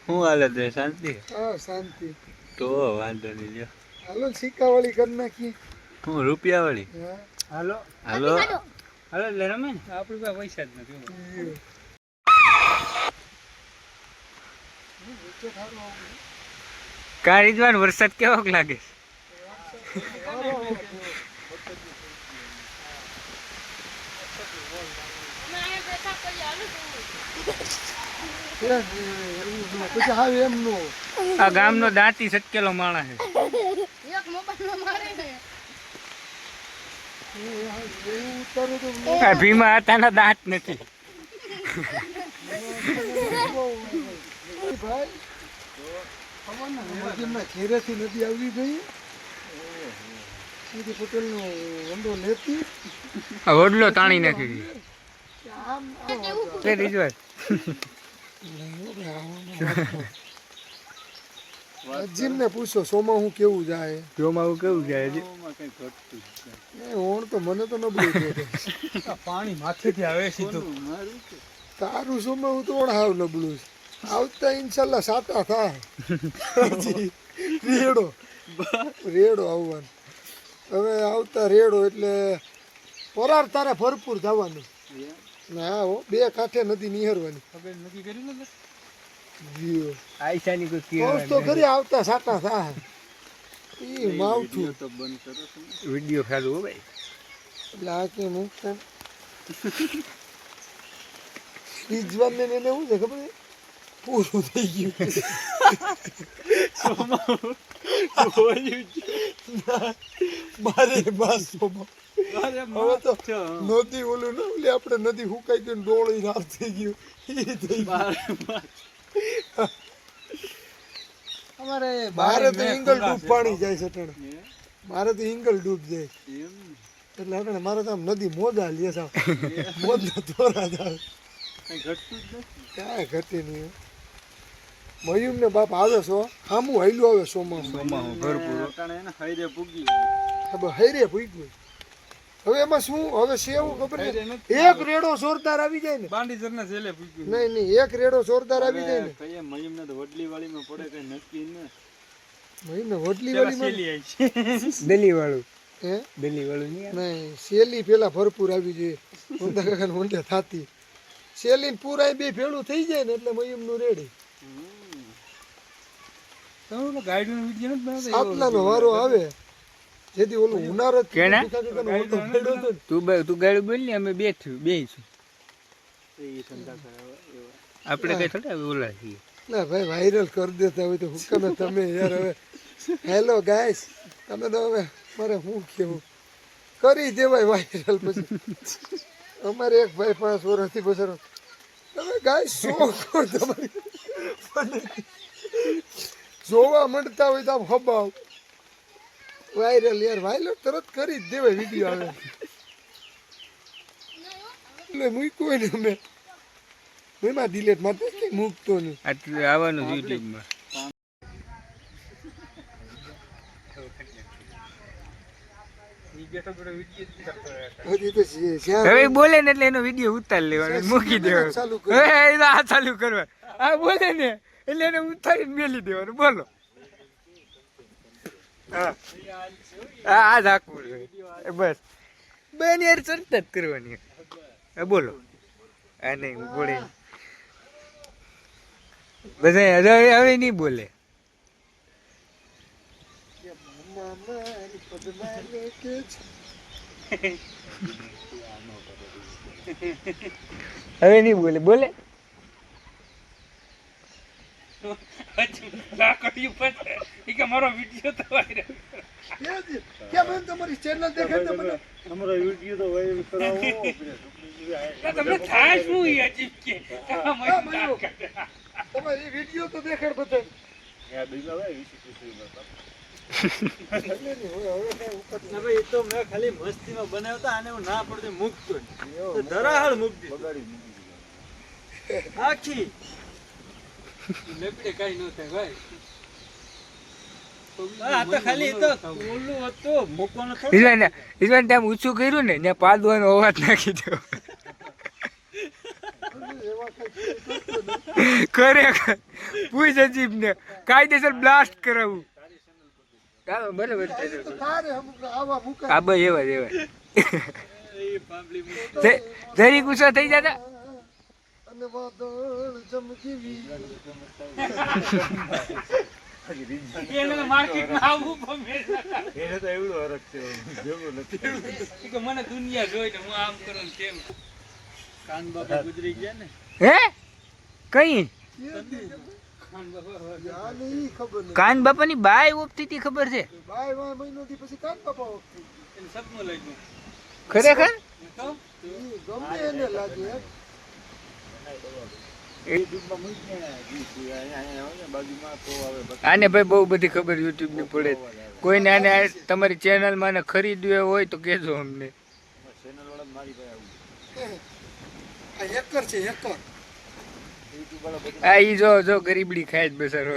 હું હાલત રે શાંતિ? હા શાંતિ. તો વાંધો નહીં લ્યો. હાલો સિક્કાવાળી કરી નાખીએ. હું રૂપિયા વાળી? હાલો હાલો હાલો એટલે રમે ને આપણી પાસે પૈસા જ નથી. કા રીજવાન વરસાદ કેવોક લાગે? પછી હાવ એમ નો આ ગામનો દાંતી સટકેલો માણસ છે. ભીમા હતાના દાંત નથી. ઘેરેથી નદી આવવી જોઈએ. સીધી પટેલ નો વંડો લેતી વડલો તાણી નાખી દીધી. રીજવાન અજીમને પૂછો સોમાં હું કેવું જાય. ચોમાવું કેવું જાય છે? ઓણ તો મને તો નબળું છે. પાણી માથેથી આવે સીધું. તારું સોમાં હું તો ઓણ હાવ નબળું છે. આવતા ઇન્શાલ્લાહ સાતા થાય. રેડો આવવાનું. હવે આવતા રેડો એટલે પરાર તારે ભરપૂર જવાનું. ના હો બે કાંઠે નદી નિહરવાની. નક્કી કર્યું ને આઈશાની કોઈ તો ઘરે આવતા સાતા થાય. ઈ માવઠું તો બંધ કરો વિડિયો ચાલુ હો ભાઈ. એટલે આ કે મૂકતા રીજવાન ને એને શું છે ખબર છે? પૂરું થઈ ગયું. મારે બસ હવે તો નદી ઓલું ને ઓલી આપણે નદી સુકાઈ ગઈ ડોળી રાત થઈ ગયું. અમારે મારે તો ઇંગલ ડૂબ પાણી જાય છે અટણે. મારે તો ઇંગલ ડૂબ જાય એટલે અટણે મારે તો આમ નદી મોજા લે છે. મોજા તોરા જાય કાંઈ ઘટી નહીં. મયુમ ને બાપ આવે છો હામું હાઈલું આવે સોમાં ભરપૂર હૈરે પૂગ્યું. હવે એમાં શું હવે સેવું ખબર છે? એક રેડો જોરદાર આવી જાય ને બાંડીસરના છેલ્લે પૂગ્યું. નહીં એક રેડો જોરદાર આવી જાય ને કઈ મયુમને તો વડલી વાળીમાં પડે કઈ નક્કી ને. મયુમને વડલી વાળીમાં દિલ્હી વાળું હે દિલ્હી વાળું નહીં શેલી પેલા ભરપૂર આવી જોઈએ. ઊંધા કાકાને ઊંધે થાતી શેલી ને પૂરા બે ભેળું થઈ જાય ને એટલે મયુમ નું રેડી. આટલાનો વારો આવે જેથી ઓલું ઉનાર જ તું ગાડું બોલ ને અમે બેહીશું. આપણે કઈ થોડા ઓલા છીએ. ના ભાઈ વાયરલ કરી દેતા હોય તો હુકમે તમે યાર. હવે હેલો ગાઈસ તમે તો હવે મારે શું કેવું કરી દેવાય વાયરલ. પછી અમારે એક ભાઈ 5 વર્ષથી બસર તમે ગાઈસ શું તમારી જોવા મળતા હોય તો આમ હબાવ વાયરલ યાર વાયરલ તરત કરી જ દેવાય વિડીયો આવે એટલે મૂક્યો ને અમે એમાં ડિલેટ માટે મૂકતો નહીં. આટલું આવવાનું યુટ્યુબમાં. હવે બોલે ને એટલે એનો વિડીયો ઉતાર લેવાનો મૂકી દેવાનો. આ ચાલુ કરવા આ બોલે ને એટલે એને ઉતારીને મેલી દેવાનું. બોલો હા આ રાખવું બસ બેન યાર ચર્ચા જ કરવાની. બોલો આ નહીં બોલે બધા હવે નહીં બોલે. હવે નહીં બોલે બોલે મારો વિડીયો તો તમારી ચેનલ દેખાય મને અમારો વિડીયો તો વાયરલ કરાવો. તમને થાય શું અજીબ કે તમારી વિડીયો તો દેખાડ બધા. તો મેં ખાલી મસ્તીમાં બનાવતા આને હું ના પડતો મૂકતો ધરાહાળ મૂકતી આખી લેપડે કઈ ન થાય ભાઈ. ઊંચું કર્યું ને ત્યાં પાદવાનો અવાજ નાખી દો. ખરેખર પૂછ અજીબ ને કાયદેસર બ્લાસ્ટ કરાવું હા બરાબર તારે અમુક આવા મુકા હા બસ એવા જ એવા જરી ગુસ્સો થઈ જતા અને વાદળ ચમકીવી એને માર્કેટમાં આવવું ગમે એને તો એવડો હરખ છે ભેગો નથી કે મને દુનિયા જોઈ ને હું આમ કરું ને તેમ કાન બાબા ગુજરી ગયા ને હે કઈ કાન બાબા આને ઈ ખબર નહીં કાન બાપાની બાય ઓપતી હતી ખબર છે બાય વાય મહિનોથી પછી કાન બાપા વખતે એને સપનું લાગ્યું ખરેખર તો ઈ ગમે એને લાગે એમ. યુટ્યુબમાં મૂકીને અહીંયા હોય ને બાજુમાં તો આવે આને ભાઈ બહુ બધી ખબર યુટ્યુબ ની પડે કોઈને આને તમારી ચેનલમાં આને ખરીદવું હોય તો કહેજો અમને ચેનલ વાળા મારી પાસે આવું આ હેકર છે હેકર યુટ્યુબ વાળા બધું આ ઈ જો ગરીબડી ખાય જ બેસારો